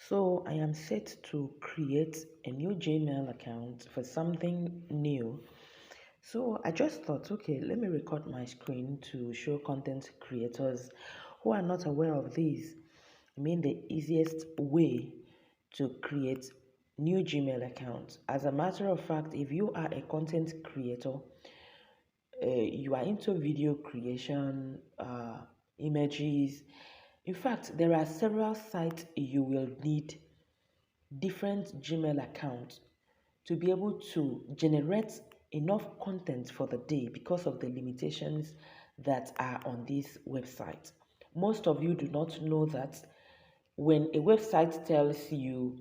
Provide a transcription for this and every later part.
So I am set to create a new Gmail account for something new. So I just thought, okay, let me record my screen to show content creators who are not aware of this. I mean, the easiest way to create new Gmail accounts. As a matter of fact, if you are a content creator, you are into video creation, images. In fact, there are several sites you will need different Gmail accounts to be able to generate enough content for the day because of the limitations that are on this website. Most of you do not know that when a website tells you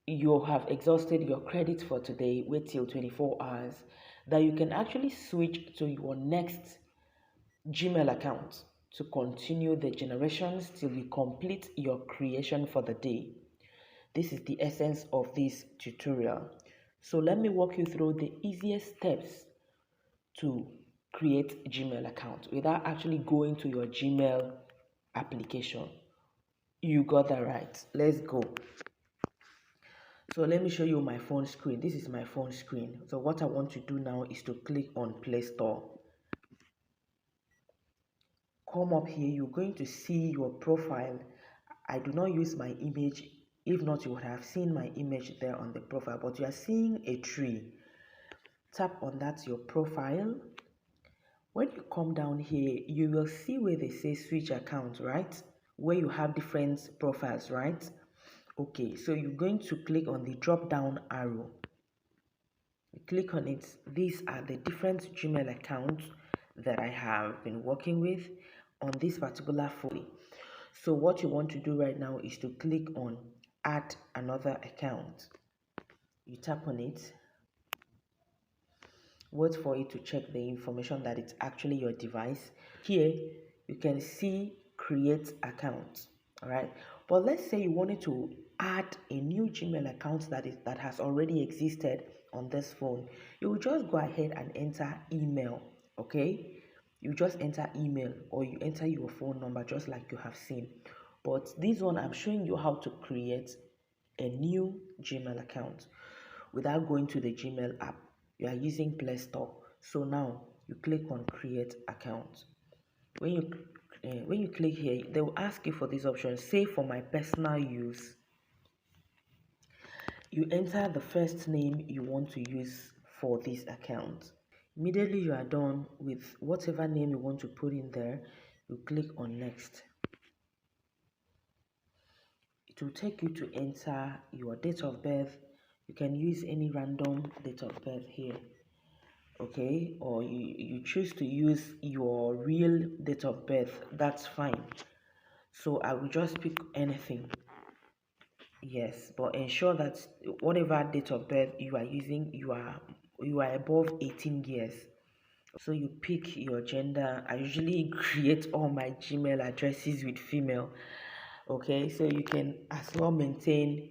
you have exhausted your credit for today, wait till 24 hours, that you can actually switch to your next Gmail account to continue the generations till you complete your creation for the day. This is the essence of this tutorial. So let me walk you through the easiest steps to create a Gmail account without actually going to your Gmail application. You got that right. Let's go. So let me show you my phone screen. This is my phone screen. So what I want to do now is to click on Play Store. Come up here, you're going to see your profile. I do not use my image. If not, you would have seen my image there on the profile, but you are seeing a tree. Tap on that, your profile. When you come down here, you will see where they say switch account, right? Where you have different profiles, right? Okay, so you're going to click on the drop down arrow. You click on it. These are the different Gmail accounts that I have been working with on this particular phone. So what you want to do right now is to click on add another account. You tap on it. Wait for it to check the information that it's actually your device. Here you can see create account. All right, but let's say you wanted to add a new Gmail account that has already existed on this phone. You will just go ahead and enter email. Okay, you just enter email or you enter your phone number just like you have seen. But this one I'm showing you how to create a new Gmail account without going to the Gmail app. You are using Play Store. So now you click on create account. When you click here, they will ask you for this option, save for my personal use. You enter the first name you want to use for this account. Immediately you are done with whatever name you want to put in there, you click on next. It will take you to enter your date of birth. You can use any random date of birth here, okay, or you choose to use your real date of birth, that's fine. So I will just pick anything. Yes, but ensure that whatever date of birth you are using, you are above 18 years. So you pick your gender. I usually create all my Gmail addresses with female. Okay, so you can as well maintain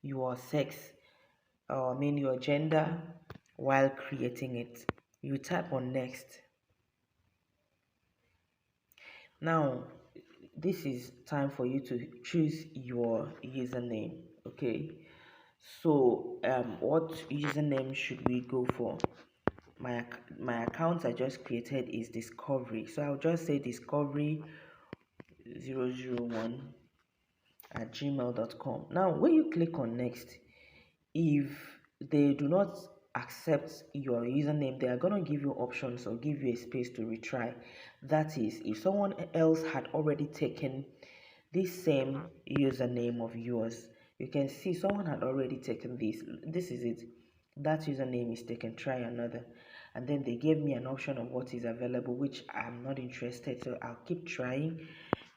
your sex, or I mean your gender, while creating it. You tap on next. Now this is time for you to choose your username. Okay, so what username should we go for? My account I just created is discovery, so I'll just say discovery 001@gmail.com. Now when you click on next, if they do not accept your username, they are going to give you options or give you a space to retry. That is, if someone else had already taken this same username of yours, you can see someone had already taken this is it, that username is taken, try another. And then they gave me an option of what is available, which I'm not interested, so I'll keep trying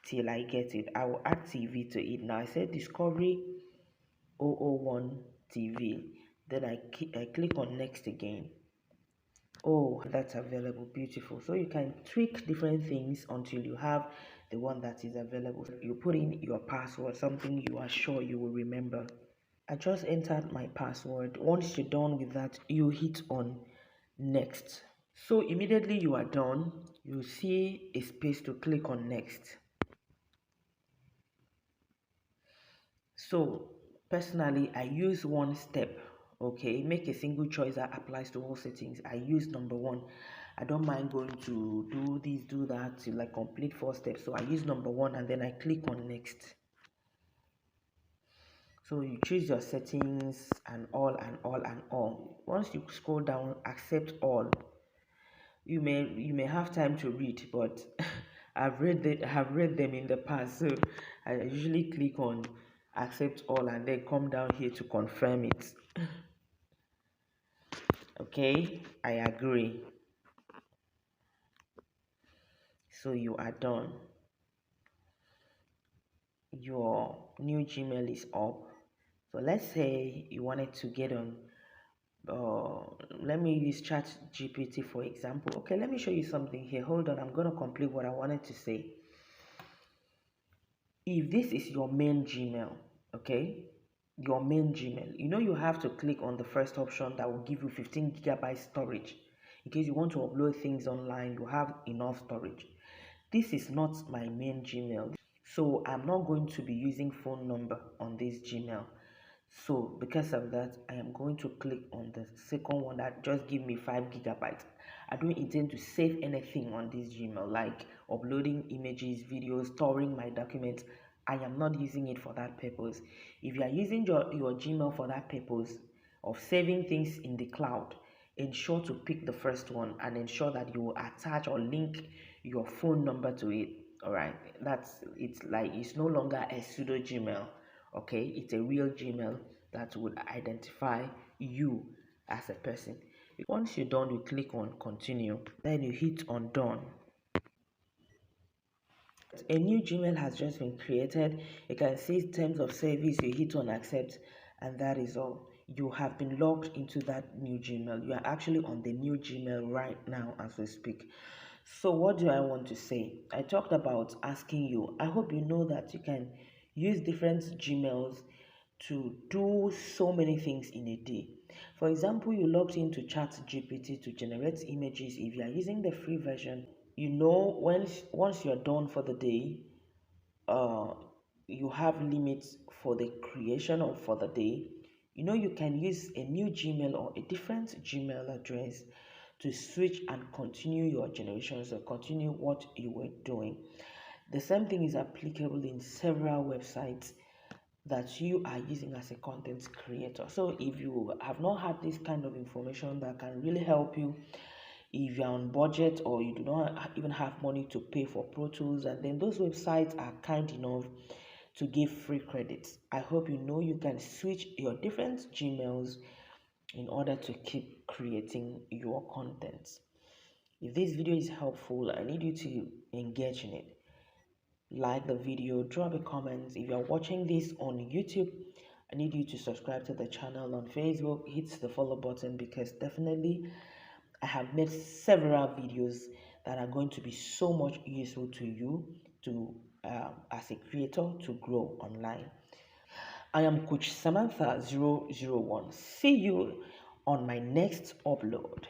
till I get it. I will add TV to it. Now I said discovery 001 TV, then I click on next again. Oh, that's available, beautiful. So you can tweak different things until you have the one that is available. You put in your password, something you are sure you will remember. I just entered my password. Once you're done with that, you hit on next. So immediately you are done, you see a space to click on next. So personally, I use one step. Okay, make a single choice that applies to all settings. I use number one. I don't mind going to do this, do that, to like complete 4 steps. So I use number one and then I click on next. So you choose your settings and all and all and all. Once you scroll down, accept all. You may have time to read, but have read them in the past. So I usually click on accept all and then come down here to confirm it. Okay, I agree. So you are done. Your new Gmail is up. So let's say you wanted to get on let me use chat gpt for example. Okay, let me show you something here. Hold on, I'm going to complete what I wanted to say. If this is your main Gmail, okay, your main Gmail, you have to click on the first option that will give you 15 gigabyte storage. In case you want to upload things online, you have enough storage. This is not my main Gmail, so I'm not going to be using phone number on this Gmail. So because of that, I am going to click on the second one that just give me 5 gigabytes. I don't intend to save anything on this Gmail, like uploading images, videos, storing my documents. I am not using it for that purpose. If you are using your Gmail for that purpose of saving things in the cloud, ensure to pick the first one and ensure that you will attach or link your phone number to it. All right, it's no longer a pseudo Gmail. Okay, it's a real Gmail that would identify you as a person. Once you're done, you click on continue, then you hit on done. A new Gmail has just been created. You can see terms of service, you hit on accept, and that is all. You have been logged into that new Gmail. You are actually on the new Gmail right now as we speak. So what do I want to say? I talked about asking you. I hope you know that you can use different Gmails to do so many things in a day. For example, you logged into ChatGPT to generate images. If you are using the free version, once you're done for the day, uh you have limits for the creation of for the day. You can use a new Gmail or a different Gmail address to switch and continue your generations or continue what you were doing. The same thing is applicable in several websites that you are using as a content creator. So if you have not had this kind of information that can really help you, if you're on budget or you do not even have money to pay for Pro Tools, and then those websites are kind enough to give free credits. I hope you can switch your different Gmails in order to keep creating your content. If this video is helpful, I need you to engage in it. Like the video, drop a comment. If you're watching this on YouTube, I need you to subscribe to the channel. On Facebook, hit the follow button, because definitely I have made several videos that are going to be so much useful to you to as a creator to grow online. I am Coach Samantha 001. See you on my next upload.